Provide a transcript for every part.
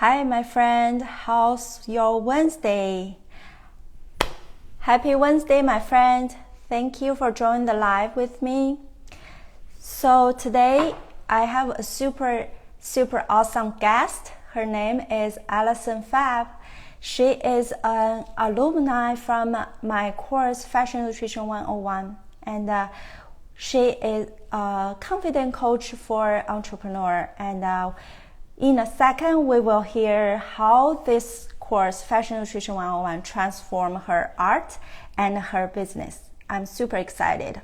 Hi, my friend. How's your Wednesday? Happy Wednesday, my friend. Thank you for joining the live with me. So today I have a super awesome guest. Her name is Allison Fab. She is an alumni from my course Fashion Nutrition 101, and she is a confident coach for entrepreneur. And in a second, we will hear how this course, Fashion Nutrition 101, transformed her art and her business. I'm super excited.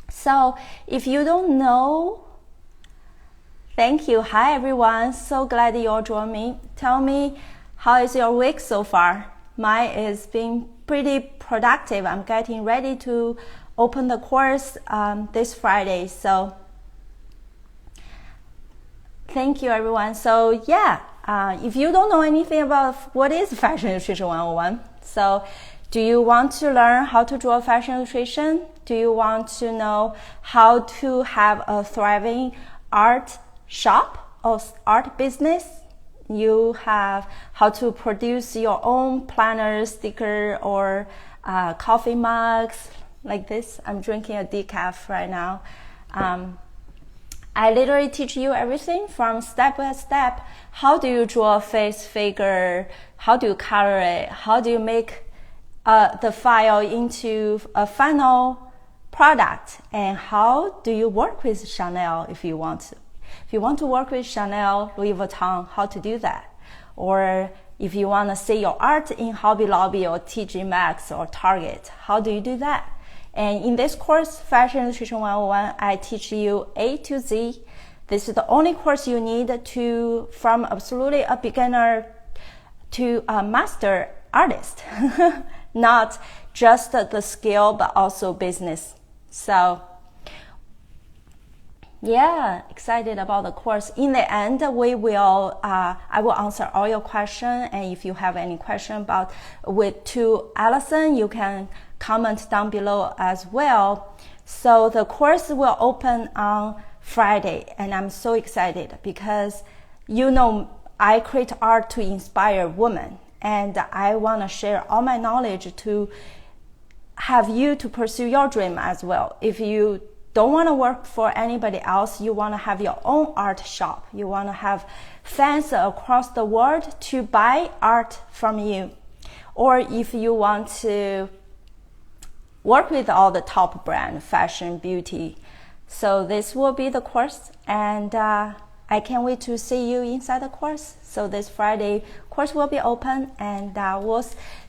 So if you don't know, thank you. Hi, everyone. So glad you all joined me. Tell me, how is your week so far? Mine is being pretty productive. I'm getting ready to open the course this Friday. So thank you, everyone. So yeah, if you don't know anything about what is Fashion Nutrition 101, so do you want to learn how to draw fashion nutrition? Do you want to know how to have a thriving art shop or art business? You have how to produce your own planner, sticker, or coffee mugs like this. I'm drinking a decaf right now. I literally teach you everything from step by step. How do you draw a face figure? How do you color it? How do you make the file into a final product? And how do you work with Chanel if you want to? If you want to work with Chanel, Louis Vuitton, how to do that? Or if you want to see your art in Hobby Lobby or TG Maxx or Target, how do you do that? And in this course, Fashion Nutrition 101, I teach you A to Z. This is the only course you need to, from absolutely a beginner to a master artist, not just the skill, but also business. So yeah, excited about the course. In the end, I will answer all your questions. And if you have any question about to Allison, you can comment down below as well. So the course will open on Friday, and I'm so excited because I create art to inspire women, and I want to share all my knowledge to have you to pursue your dream as well. If you don't want to work for anybody else, you want to have your own art shop, you want to have fans across the world to buy art from you, or if you want to work with all the top brand, fashion, beauty. So this will be the course, and I can't wait to see you inside the course. So this Friday, course will be open, and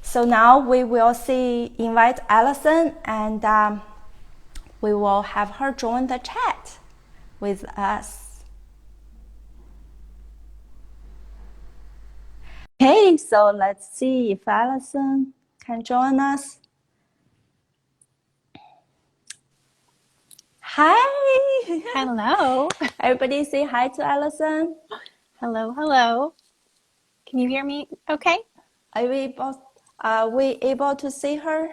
so now we will invite Allison, and we will have her join the chat with us. Okay, so let's see if Allison can join us. Hi. Hello. Everybody say hi to Allison. Hello. Can you hear me okay? Are we able to see her?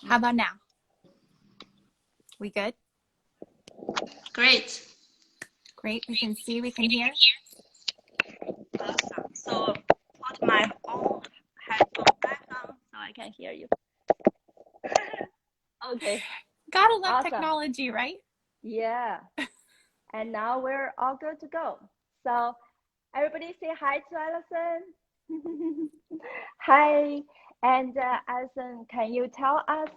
How about now? We good? Great. Great. We can see, we can hear. Awesome. So put my own headphone back on so I can hear you. Okay. Gotta love Awesome. technology, right? Yeah. And now we're all good to go. So everybody say hi to Allison. Hi. And Allison, can you tell us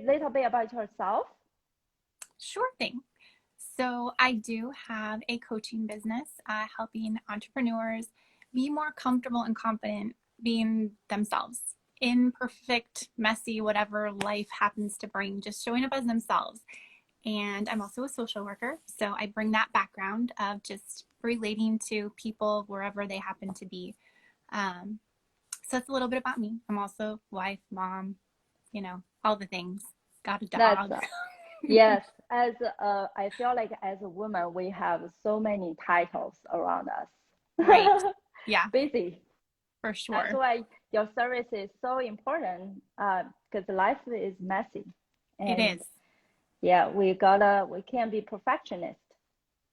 little bit about yourself? Sure thing. So I do have a coaching business helping entrepreneurs be more comfortable and confident being themselves. Imperfect, messy, whatever life happens to bring, just showing up as themselves. And I'm also a social worker, so I bring that background of just relating to people wherever they happen to be. So that's a little bit about me. I'm also wife, mom, all the things. Got a dog. Yes, I feel like as a woman, we have so many titles around us. Right. Yeah. Busy. For sure. That's why your service is so important, because life is messy. And it is. Yeah, we can't be perfectionist.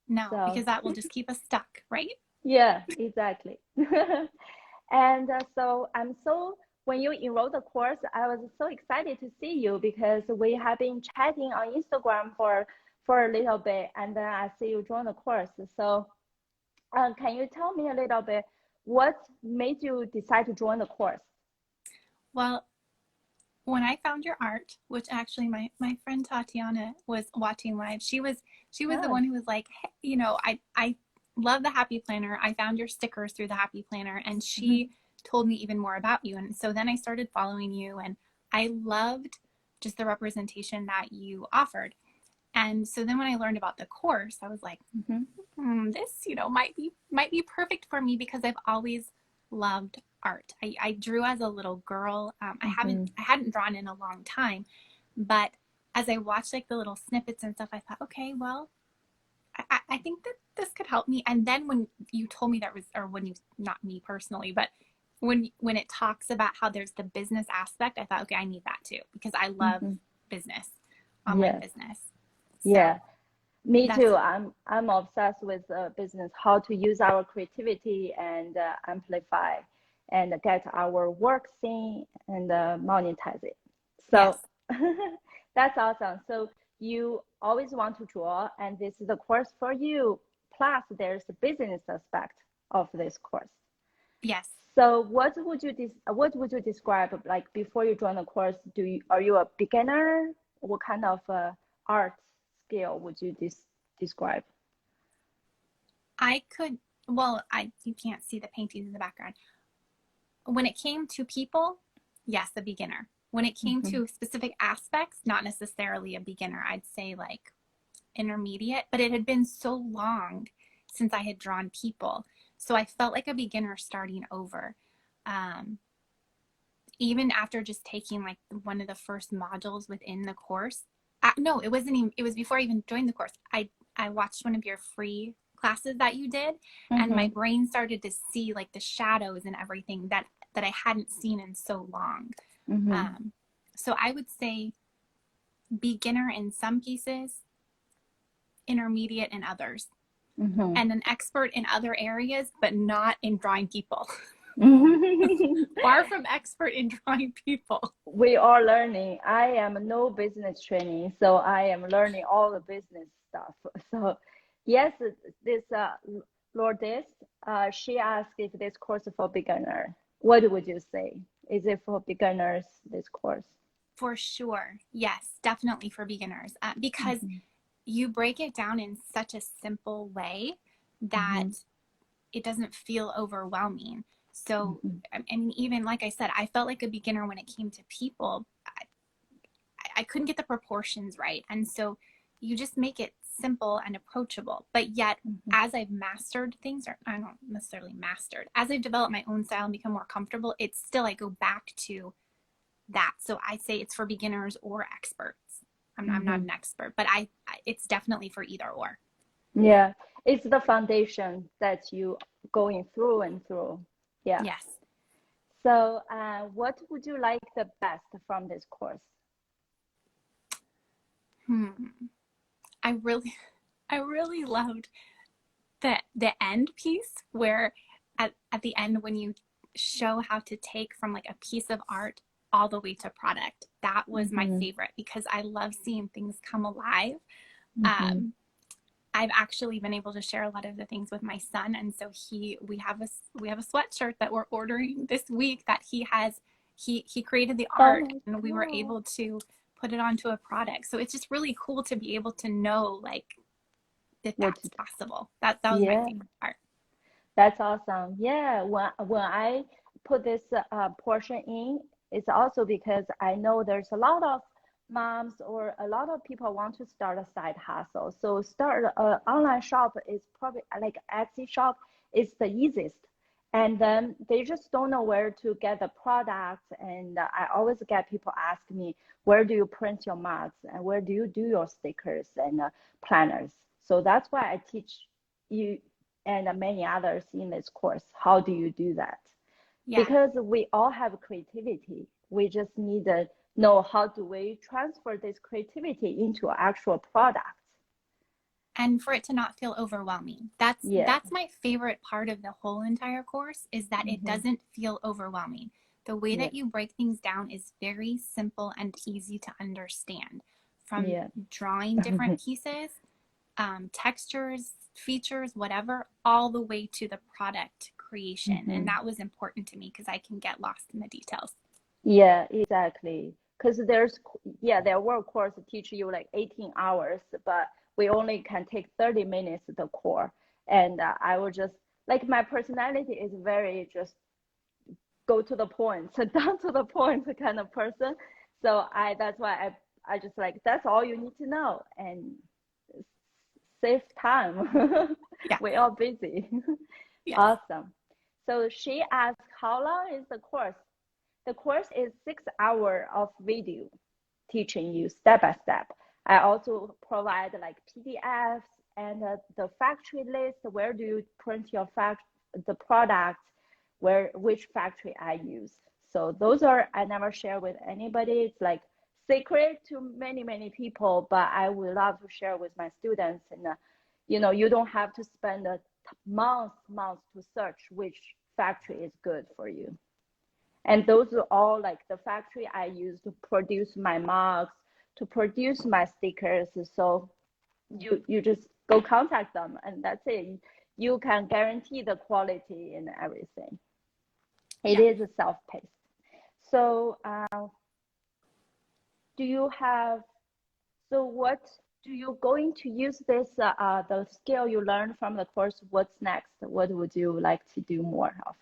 No, So because that will just keep us stuck, right? yeah, exactly. And so I'm so, when you enrolled the course, I was so excited to see you because we have been chatting on Instagram for a little bit, and then I see you join the course. So can you tell me a little bit what made you decide to join the course? Well, when I found your art, which actually my friend Tatiana was watching live, she was the Oh, one who was like, hey, I love the Happy Planner. I found your stickers through the Happy Planner, and mhm. she told me even more about you. And so then I started following you, and I loved just the representation that you offered. And so then when I learned about the course, I was like, Mhm. this, might be perfect for me because I've always loved art. I drew as a little girl. Mhm. I hadn't drawn in a long time, but as I watched like the little snippets and stuff, I thought, okay, well, I think that this could help me. And then when you told me that was, or when you, not me personally, but when it talks about how there's the business aspect, I thought, okay, I need that too because I love Mhm. business, online Yes. business. Yeah. So Me that's too. I'm obsessed with business, how to use our creativity and amplify and get our work seen and monetize it. So yes. that's awesome. So you always want to draw, and this is the course for you. Plus, there's the business aspect of this course. Yes. So what would you describe like before you join the course? Are you a beginner? What kind of art skill would you describe? I could, well, you can't see the paintings in the background. When it came to people, yes, a beginner. When it came Hmm. to specific aspects, not necessarily a beginner. I'd say like intermediate, but it had been so long since I had drawn people. So I felt like a beginner starting over. Um, Even after just taking like one of the first modules within the course. No, it wasn't even, it was before I even joined the course. I watched one of your free classes that you did, and my Hmm. brain started to see like the shadows and everything that I hadn't seen in so long. Hmm. Um, so I would say beginner in some pieces, intermediate in others, Hmm. and an expert in other areas, but not in drawing people. Hmm. Far from expert in drawing people. We are learning. I am no business training, so I am learning all the business stuff. So, yes, this Lourdes, she asked if this course is for beginner. What would you say? Is it for beginners, this course? For sure. Yes, definitely for beginners. Because Hmm. you break it down in such a simple way that Hmm. it doesn't feel overwhelming. So, Hmm. I mean, even like I said, I felt like a beginner when it came to people. I couldn't get the proportions right. And so you just make it simple and approachable. But yet, Hmm. as I've mastered things, or I don't necessarily mastered, as I've developed my own style and become more comfortable, it's still, I go back to that. So I say it's for beginners or experts. I'm not Hmm. an expert, but it's definitely for either or. Yeah, it's the foundation that you going through and through. Yeah. Yes. So, what would you like the best from this course? Hmm. I really, I really loved the end piece where at the end when you show how to take from like a piece of art all the way to product. That was my Hmm. favorite because I love seeing things come alive. Hmm. Um, I've actually been able to share a lot of the things with my son, and so we have a sweatshirt that we're ordering this week that he created the Oh art, my and we were God. able to put it onto a product. So it's just really cool to be able to know like that What? that's possible. That was my Yeah, favorite part. that's awesome. Yeah, when I put this portion in, it's also because I know there's a lot of moms or a lot of people want to start a side hustle. So start an online shop is probably like Etsy shop is the easiest. And then they just don't know where to get the product. And I always get people ask me, where do you print your mugs and where do you do your stickers and planners? So that's why I teach you and many others in this course. How do you do that? Yeah. Because we all have creativity. We just need to know how do we transfer this creativity into actual products. and for it to not feel overwhelming. That's my favorite part of the whole entire course, is that it doesn't feel overwhelming. The way that you break things down is very simple and easy to understand, from drawing different pieces, textures, features, whatever, all the way to the product creation. And that was important to me because I can get lost in the details. Yeah, exactly. Because there were courses teach you like 18 hours, but we only can take 30 minutes the core. And I will just, like, my personality is very just go to the point, down to the point kind of person. So that's why I just like, that's all you need to know and save time. Yeah. We're all busy. Yes. Awesome. So she asked, how long is the course? The course is 6 hours of video teaching you step by step. I also provide like PDFs and the factory list. Where do you print the product? Which factory I use. So those are, I never share with anybody. It's like secret to many people, but I would love to share with my students. And you don't have to spend a months to search which factory is good for you. And those are all like the factory I use to produce my mugs, to produce my stickers. So you just go contact them, and that's it. You can guarantee the quality and everything. It is self-paced. So what do you going to use this, the skill you learned from the course? What's next? What would you like to do more of?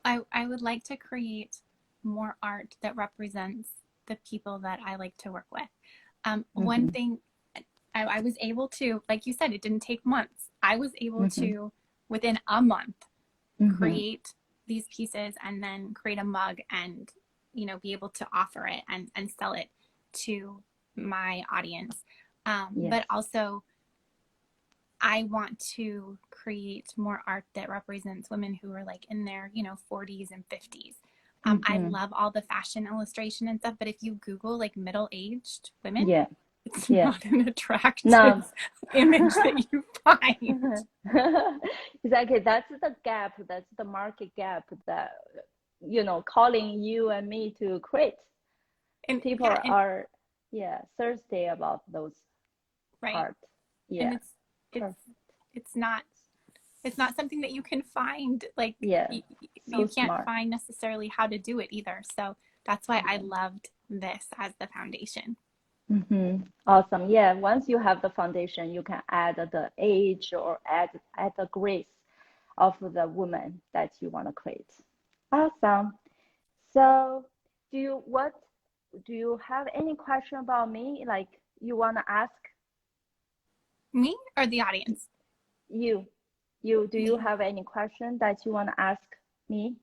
I would like to create more art that represents the people that I like to work with. One thing I was able to, like you said, it didn't take months. I was able to, within a month, create these pieces and then create a mug and, be able to offer it and sell it to my audience. But also, I want to create more art that represents women who are like in their, 40s and 50s. I love all the fashion illustration and stuff, but if you Google like middle-aged women, it's not an attractive image that you find. Exactly. That's the gap. That's the market gap that, calling you and me to create. And people are thirsty about those art. Yeah. And it's not something that you can find, like you can't find necessarily how to do it either. So that's why I loved this as the foundation. Awesome. Yeah, once you have the foundation, you can add the age or add the grace of the woman that you want to create. Awesome. So do you have any question about me, like you want to ask? Me or the audience? You. Do you have any question that you want to ask me?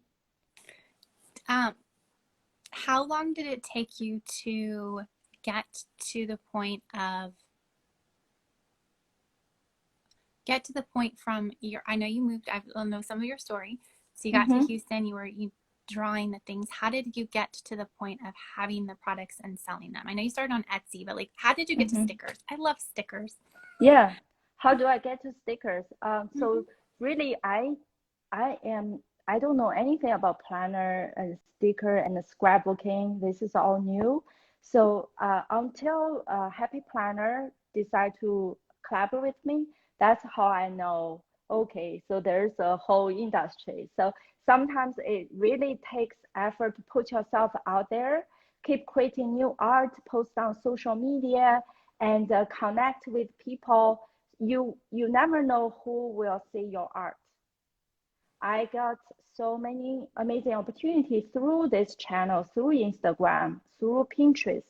How long did it take you to get to the point from I know you moved, I know some of your story. So you got to Houston, you were drawing the things. How did you get to the point of having the products and selling them? I know you started on Etsy, but like, how did you get to stickers? I love stickers. Yeah. How do I get to stickers? So really, I don't know anything about planner and sticker and scrapbooking. This is all new. So until Happy Planner decide to collaborate with me, that's how I know, okay, so there's a whole industry. So sometimes it really takes effort to put yourself out there, keep creating new art, post on social media, and connect with people. You never know who will see your art. I got so many amazing opportunities through this channel, through Instagram, through Pinterest,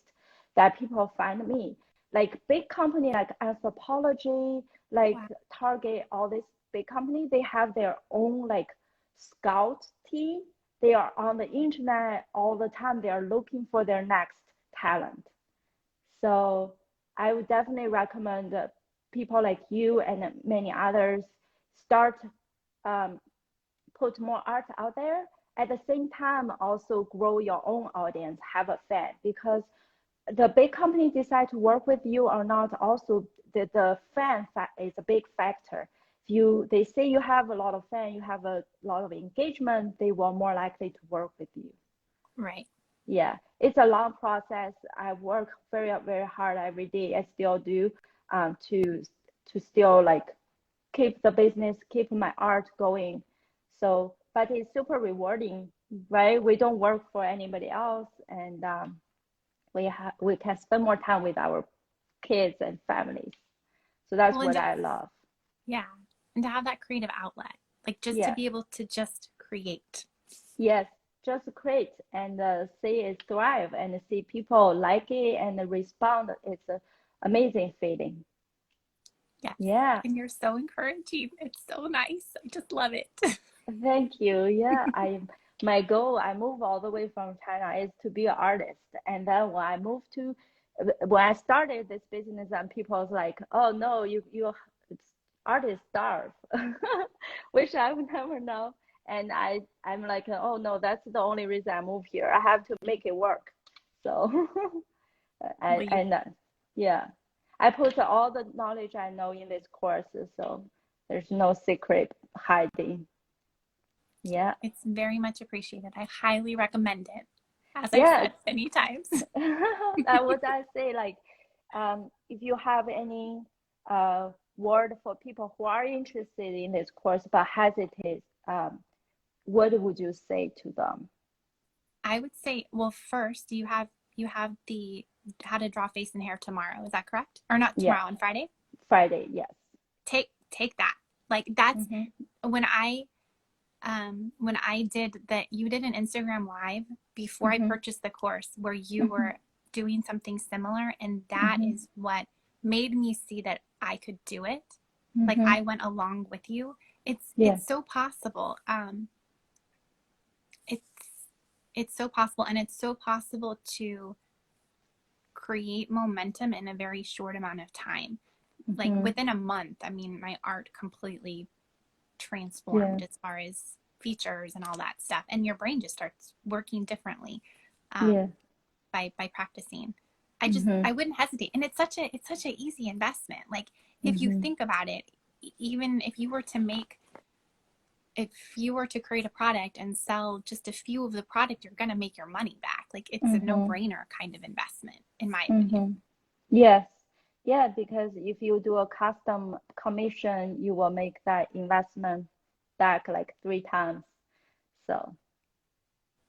that people find me. Like big company like Anthropology, like Target, all these big company, they have their own like scout team. They are on the internet all the time. They are looking for their next talent. So I would definitely recommend people like you and many others start put more art out there. At the same time, also grow your own audience, have a fan, because the big company decide to work with you or not, also the fan is a big factor. They say you have a lot of fan, you have a lot of engagement, they were more likely to work with you. Right. Yeah, it's a long process. I work very, very hard every day. I still do, to still like keep the business, keep my art going. So, but it's super rewarding, right? We don't work for anybody else, and we can spend more time with our kids and families. So that's Well, what I love. yeah. And to have that creative outlet, like just to Yeah. be able to just create. Yes, just create and see it thrive and see people like it and respond. It's an amazing feeling. Yes. Yeah, And you're so encouraging. It's so nice. I just love it. thank you. Yeah, my goal, I moved all the way from China is to be an artist. And then when I started this business and people was like, oh no, you artists starve, which I would never know. And I'm like, oh no, that's the only reason I moved here. I have to make it work. So, Well, and yeah, I put all the knowledge I know in this course, so there's no secret hiding. Yeah. it's very much appreciated. I highly recommend it, as I've Yes. said many times. That what I say, like, if you have any word for people who are interested in this course but hesitate, what would you say to them? I would say, well, first you have the how to draw face and hair tomorrow. Is that correct? Or not Yeah, tomorrow, on Friday? Friday, yes. Take that. Like that's Mm-hmm. when I did that. You did an Instagram live before I Mm-hmm. purchased the course where you Mm-hmm. were doing something similar, and that Mm-hmm. is what made me see that I could do it. Like Mm-hmm. I went along with you. It's Yeah. it's so possible. It's it's so possible, and it's so possible to create momentum in a very short amount of time. Like Mm-hmm. within a month, I mean, my art completely Yeah. transformed as far as features and all that stuff, and your brain just starts working differently, Yeah. by practicing. Mm-hmm. I wouldn't hesitate, and it's such an easy investment. Like if you Mm-hmm. think about it, even if you were to create a product and sell just a few of the product, you're going to make your money back. Like it's a Mm-hmm. no-brainer kind of investment, in my opinion. Mm-hmm. Yes. Yeah, because if you do a custom commission, you will make that investment back like 3 times. So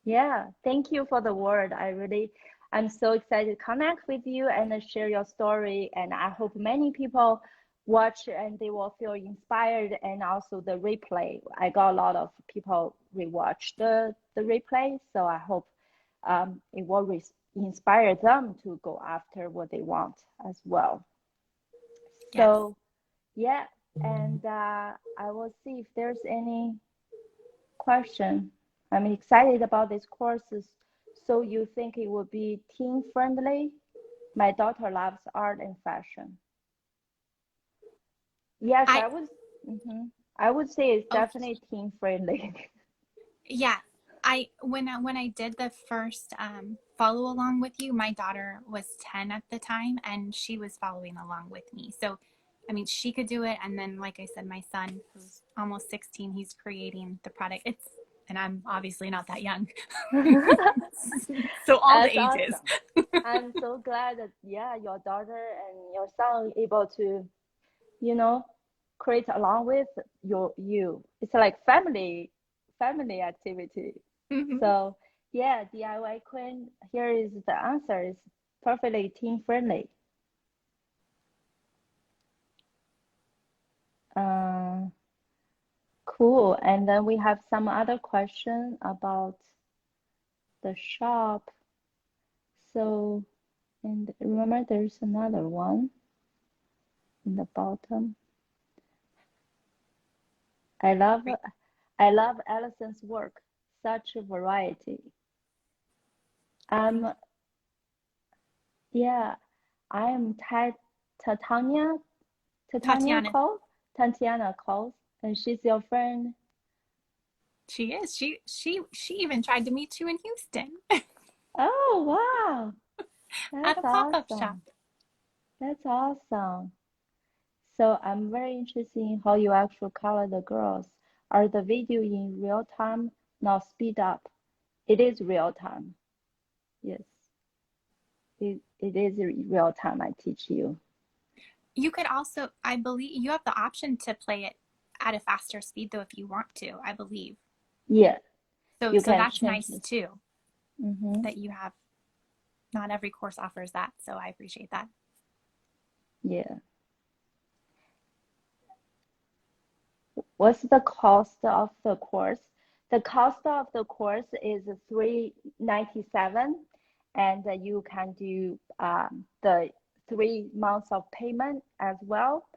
yeah, thank you for the word. I'm so excited to connect with you and share your story. And I hope many people watch and they will feel inspired. And also the replay. I got a lot of people rewatch the replay. So I hope it will inspire them to go after what they want as well. Yes. So yeah, and I will see if there's any question. I'm excited about these courses. So you think it will be teen friendly? My daughter loves art and fashion. Yes, I mhm. I would say it's oh definitely teen friendly. yeah. When I did the first follow along with you, my daughter was 10 at the time, and she was following along with me. So, I mean, she could do it. And then, like I said, my son, who's almost 16, he's creating the product. And I'm obviously not that young. So all the That's ages. awesome. I'm so glad that yeah, your daughter and your son able to, you know, create along with you. It's like family activity. Mhm. So yeah, DIY Queen, here is the answer. It's perfectly teen friendly. Uh, cool. And then we have some other question about the shop. So, and remember there's another one in the bottom. I love Great. I love Allison's work. Such a variety. Thank Um, yeah, I am Titania you. Titania Tatiana. Cole, Tatiana Cole, and she's your friend. She is. She even tried to meet you in Houston. Oh, wow. at That's a pop-up shop. awesome. That's awesome. So I'm very interested in how you actually color the girls. Are the video in real time, not speed up? It is real time. Yes, it is real time. I teach you. You could also, I believe, you have the option to play it at a faster speed though if you want to, I believe. Yeah, So you can that's change nice it. too, Mm-hmm. that you have. Not every course offers that, so I appreciate that. Yeah. What's the cost of the course? The cost of the course is $397, and you can do the 3 months of payment as well.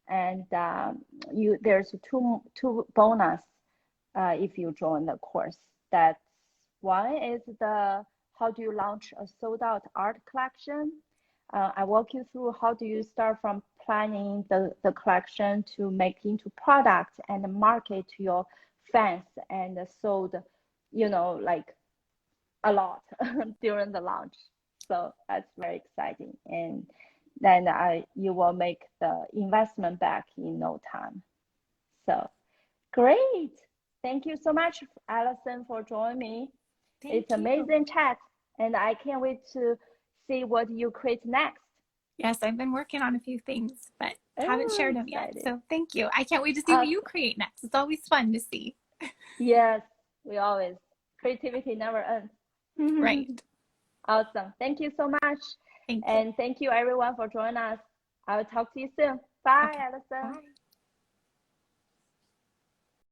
And there's two bonus if you join the course. That's one is the how do you launch a sold out art collection. I walk you through how do you start from planning the collection to make into product and market to your fans and sold, like a lot during the launch. So that's very exciting. And then you will make the investment back in no time. So great. Thank you so much, Allison, for joining me. It's Thank you. amazing chat, and I can't wait to see what you create next. Yes, I've been working on a few things, but haven't Oh, shared them yet. excited. So thank you. I can't wait to see what you Awesome. create next. It's always fun to see. Yes, we always, creativity never ends. Right. Awesome. Thank you so much. Thank you. And thank you everyone for joining us. I will talk to you soon. Bye, Okay. Allison. Bye.